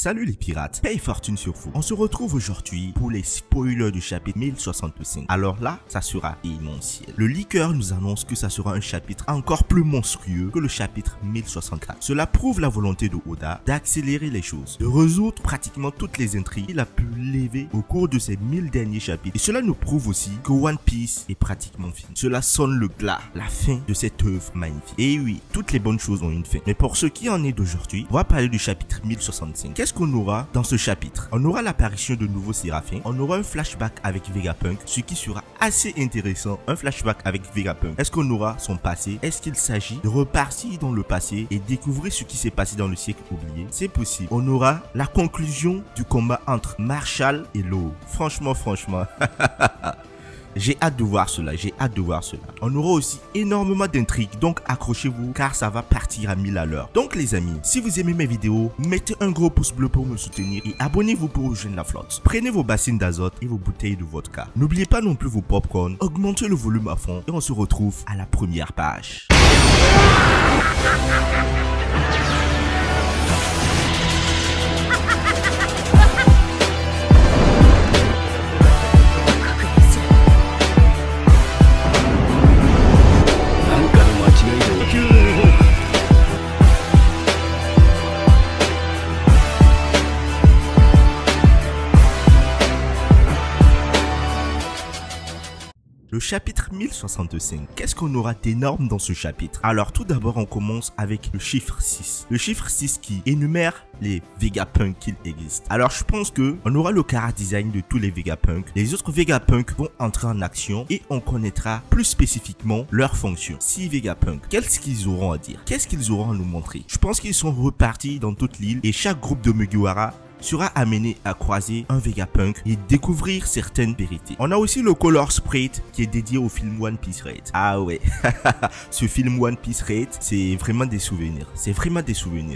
Salut les pirates, paye fortune sur vous. On se retrouve aujourd'hui pour les spoilers du chapitre 1065. Alors là, ça sera énonciel. Le leaker nous annonce que ça sera un chapitre encore plus monstrueux que le chapitre 1064. Cela prouve la volonté de Oda d'accélérer les choses, de résoudre pratiquement toutes les intrigues qu'il a pu lever au cours de ces 1000 derniers chapitres. Et cela nous prouve aussi que One Piece est pratiquement fini. Cela sonne le glas, la fin de cette œuvre magnifique. Et oui, toutes les bonnes choses ont une fin. Mais pour ce qui en est d'aujourd'hui, on va parler du chapitre 1065. Qu'est-ce qu'on aura dans ce chapitre? On aura l'apparition de nouveaux séraphins, on aura un flashback avec Vegapunk, ce qui sera assez intéressant, un flashback avec Vegapunk. Est-ce qu'on aura son passé? Est-ce qu'il s'agit de repartir dans le passé et découvrir ce qui s'est passé dans le siècle oublié? C'est possible. On aura la conclusion du combat entre Marshall et Law. Franchement, j'ai hâte de voir cela, On aura aussi énormément d'intrigues, donc accrochez-vous car ça va partir à 1000 à l'heure. Donc les amis, si vous aimez mes vidéos, mettez un gros pouce bleu pour me soutenir et abonnez-vous pour rejoindre la flotte. Prenez vos bassines d'azote et vos bouteilles de vodka. N'oubliez pas non plus vos popcorn, augmentez le volume à fond et on se retrouve à la première page. Le chapitre 1065, qu'est-ce qu'on aura d'énorme dans ce chapitre? Alors tout d'abord on commence avec le chiffre 6. Le chiffre 6 qui énumère les Vegapunk qu'il existe. Alors je pense que on aura le chara-design de tous les Vegapunk. Les autres Vegapunk vont entrer en action et on connaîtra plus spécifiquement leurs fonctions. 6 Vegapunk, qu'est-ce qu'ils auront à dire? Qu'est-ce qu'ils auront à nous montrer? Je pense qu'ils sont repartis dans toute l'île et chaque groupe de Mugiwara sera amené à croiser un Vegapunk et découvrir certaines vérités. On a aussi le Color Sprite qui est dédié au film One Piece Raid. Ah ouais, ce film One Piece Raid, c'est vraiment des souvenirs.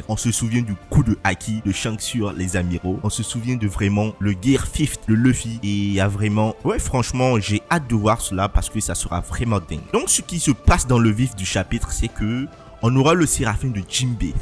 On se souvient du coup de Haki de Shanks sur les amiraux. On se souvient de vraiment le Gear 5 de Luffy. Et il y a vraiment... Ouais, franchement, j'ai hâte de voir cela parce que ça sera vraiment dingue. Donc, ce qui se passe dans le vif du chapitre, c'est que on aura le séraphin de Jinbei.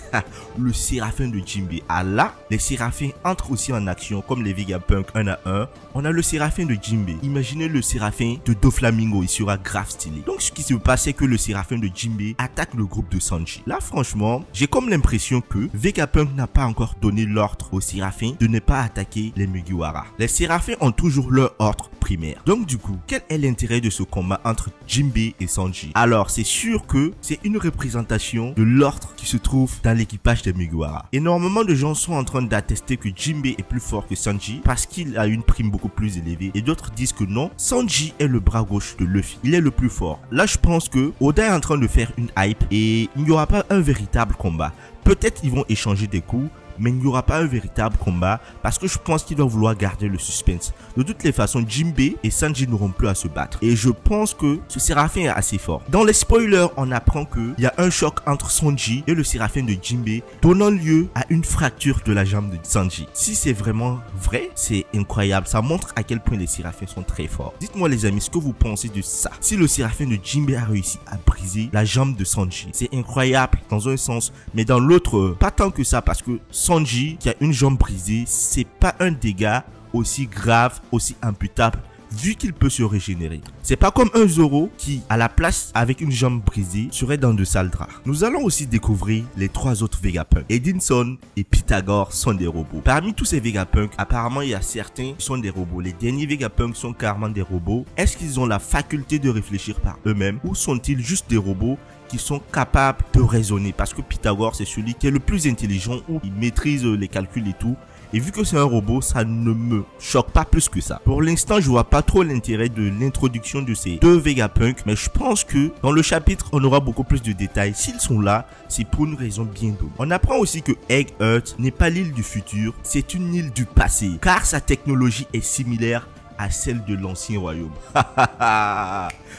Le séraphin de Jinbei. Ah là, les séraphins entrent aussi en action comme les Vegapunk 1 à 1. On a le séraphin de Jinbei. Imaginez le séraphin de Doflamingo. Il sera grave stylé. Donc ce qui se passe, c'est que le séraphin de Jinbei attaque le groupe de Sanji. Là franchement, j'ai comme l'impression que Vegapunk n'a pas encore donné l'ordre aux séraphins de ne pas attaquer les Mugiwara. Les séraphins ont toujours leur ordre primaire. Donc du coup, quel est l'intérêt de ce combat entre Jinbei et Sanji? Alors c'est sûr que c'est une représentation de l'ordre qui se trouve dans l'équipage des Mugiwara. Énormément de gens sont en train d'attester que Jinbei est plus fort que Sanji parce qu'il a une prime beaucoup plus élevée et d'autres disent que non, Sanji est le bras gauche de Luffy. Il est le plus fort. Là je pense que Oda est en train de faire une hype et il n'y aura pas un véritable combat. Peut-être ils vont échanger des coups, mais il n'y aura pas un véritable combat parce que je pense qu'il va vouloir garder le suspense. De toutes les façons, Jinbei et Sanji n'auront plus à se battre. Et je pense que ce séraphin est assez fort. Dans les spoilers, on apprend qu'il y a un choc entre Sanji et le séraphin de Jinbei, donnant lieu à une fracture de la jambe de Sanji. Si c'est vraiment vrai, c'est incroyable. Ça montre à quel point les séraphins sont très forts. Dites-moi les amis, ce que vous pensez de ça. Si le séraphin de Jinbei a réussi à briser la jambe de Sanji, c'est incroyable dans un sens, mais dans l'autre, pas tant que ça parce que Sanji qui a une jambe brisée, c'est pas un dégât aussi grave, aussi imputable vu qu'il peut se régénérer. C'est pas comme un Zoro qui, à la place avec une jambe brisée, serait dans de sales draps. Nous allons aussi découvrir les 3 autres Vegapunk. Edinson et Pythagore sont des robots. Parmi tous ces Vegapunk, apparemment il y a certains qui sont des robots. Les derniers Vegapunk sont carrément des robots. Est-ce qu'ils ont la faculté de réfléchir par eux-mêmes ou sont-ils juste des robots qui sont capables de raisonner? Parce que Pythagore c'est celui qui est le plus intelligent, où il maîtrise les calculs et tout. Et vu que c'est un robot, ça ne me choque pas plus que ça. Pour l'instant, je vois pas trop l'intérêt de l'introduction de ces 2 Vegapunk. Mais je pense que dans le chapitre, on aura beaucoup plus de détails. S'ils sont là, c'est pour une raison bien donnée. On apprend aussi que Egg Earth n'est pas l'île du futur, c'est une île du passé. Car sa technologie est similaire à celle de l'ancien royaume.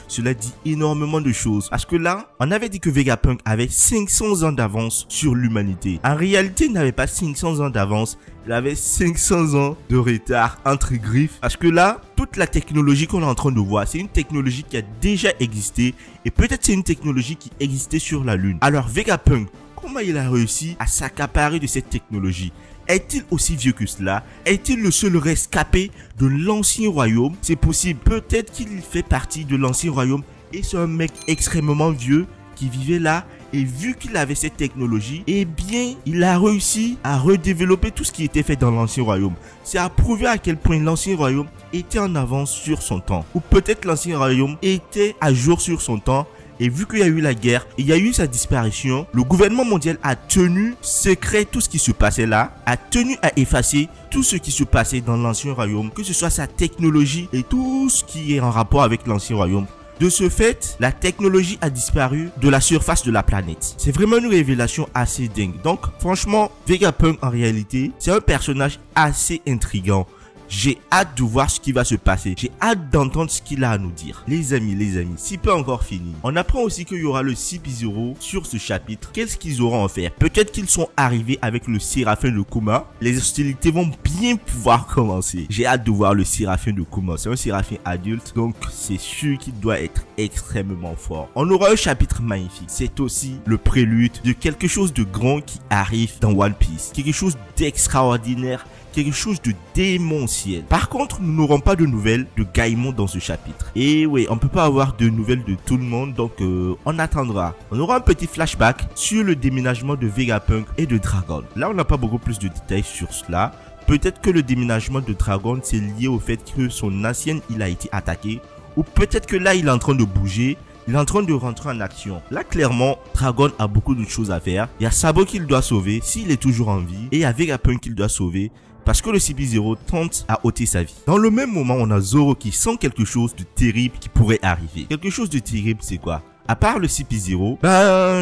Cela dit énormément de choses. Parce que là, on avait dit que Vegapunk avait 500 ans d'avance sur l'humanité. En réalité, il n'avait pas 500 ans d'avance. Il avait 500 ans de retard entre griffes. Parce que là, toute la technologie qu'on est en train de voir, c'est une technologie qui a déjà existé. Et peut-être c'est une technologie qui existait sur la Lune. Alors Vegapunk, comment il a réussi à s'accaparer de cette technologie? Est-il aussi vieux que cela? Est-il le seul rescapé de l'ancien royaume? C'est possible. Peut-être qu'il fait partie de l'ancien royaume et c'est un mec extrêmement vieux qui vivait là. Et vu qu'il avait cette technologie, eh bien, il a réussi à redévelopper tout ce qui était fait dans l'ancien royaume. C'est à prouver à quel point l'ancien royaume était en avance sur son temps. Ou peut-être l'ancien royaume était à jour sur son temps. Et vu qu'il y a eu la guerre, il y a eu sa disparition, le gouvernement mondial a tenu secret tout ce qui se passait là, a tenu à effacer tout ce qui se passait dans l'ancien royaume, que ce soit sa technologie et tout ce qui est en rapport avec l'ancien royaume. De ce fait, la technologie a disparu de la surface de la planète. C'est vraiment une révélation assez dingue. Donc, franchement, Vegapunk, en réalité, c'est un personnage assez intriguant. J'ai hâte de voir ce qui va se passer. J'ai hâte d'entendre ce qu'il a à nous dire. Les amis, c'est pas encore fini. On apprend aussi qu'il y aura le CP0 sur ce chapitre. Qu'est-ce qu'ils auront à faire? Peut-être qu'ils sont arrivés avec le Séraphin de Kuma. Les hostilités vont bien pouvoir commencer. J'ai hâte de voir le Séraphin de Kuma. C'est un Séraphin adulte, donc c'est sûr qu'il doit être extrêmement fort. On aura un chapitre magnifique. C'est aussi le prélude de quelque chose de grand qui arrive dans One Piece. Quelque chose d'extraordinaire. Quelque chose de démentiel. Par contre, nous n'aurons pas de nouvelles de Gaimon dans ce chapitre. Et oui, on peut pas avoir de nouvelles de tout le monde, donc on attendra. On aura un petit flashback sur le déménagement de Vegapunk et de Dragon. Là, on n'a pas beaucoup plus de détails sur cela. Peut-être que le déménagement de Dragon, c'est lié au fait que son ancienne île a été attaquée. Ou peut-être que là, il est en train de bouger. Il est en train de rentrer en action. Là, clairement, Dragon a beaucoup de choses à faire. Il y a Sabo qu'il doit sauver, s'il est toujours en vie. Et il y a Vegapunk qu'il doit sauver. Parce que le CP0 tente à ôter sa vie. Dans le même moment, on a Zoro qui sent quelque chose de terrible qui pourrait arriver. Quelque chose de terrible, c'est quoi? À part le CP0,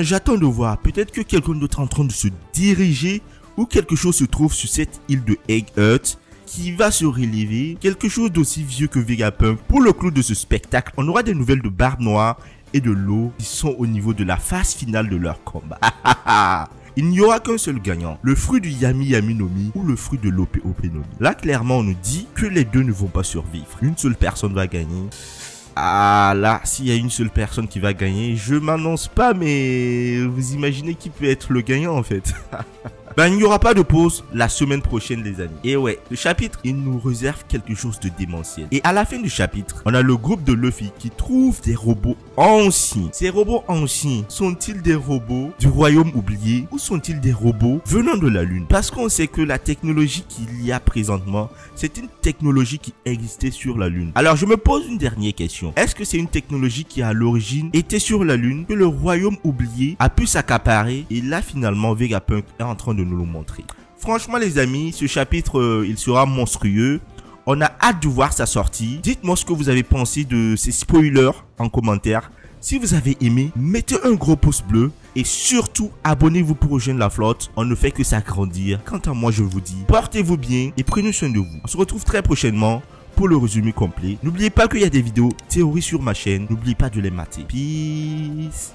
j'attends de voir. Peut-être que quelqu'un d'autre est en train de se diriger ou quelque chose se trouve sur cette île de Egg Hut qui va se relever. Quelque chose d'aussi vieux que Vegapunk. Pour le clou de ce spectacle, on aura des nouvelles de Barbe Noire et de l'eau qui sont au niveau de la phase finale de leur combat. Il n'y aura qu'un seul gagnant, le fruit du Yami Yami no Mi ou le fruit de l'Ope Ope no Mi. Là, clairement, on nous dit que les deux ne vont pas survivre. Une seule personne va gagner. Ah là, s'il y a une seule personne qui va gagner, je m'annonce pas, mais vous imaginez qui peut être le gagnant en fait. Il n'y aura pas de pause la semaine prochaine les amis. Et ouais, le chapitre, il nous réserve quelque chose de démentiel. Et à la fin du chapitre, on a le groupe de Luffy qui trouve des robots anciens. Ces robots anciens, sont-ils des robots du royaume oublié ou sont-ils des robots venant de la lune? Parce qu'on sait que la technologie qu'il y a présentement, c'est une technologie qui existait sur la lune. Alors je me pose une dernière question. Est-ce que c'est une technologie qui à l'origine était sur la lune, que le royaume oublié a pu s'accaparer et là finalement Vegapunk est en train de nous le montrer? Franchement les amis, ce chapitre il sera monstrueux. On a hâte de voir sa sortie. Dites-moi ce que vous avez pensé de ces spoilers en commentaire. Si vous avez aimé, mettez un gros pouce bleu et surtout abonnez-vous pour rejoindre la flotte. On ne fait que s'agrandir. Quant à moi, je vous dis, portez-vous bien et prenez soin de vous. On se retrouve très prochainement pour le résumé complet. N'oubliez pas qu'il y a des vidéos théories sur ma chaîne. N'oubliez pas de les mater. Peace.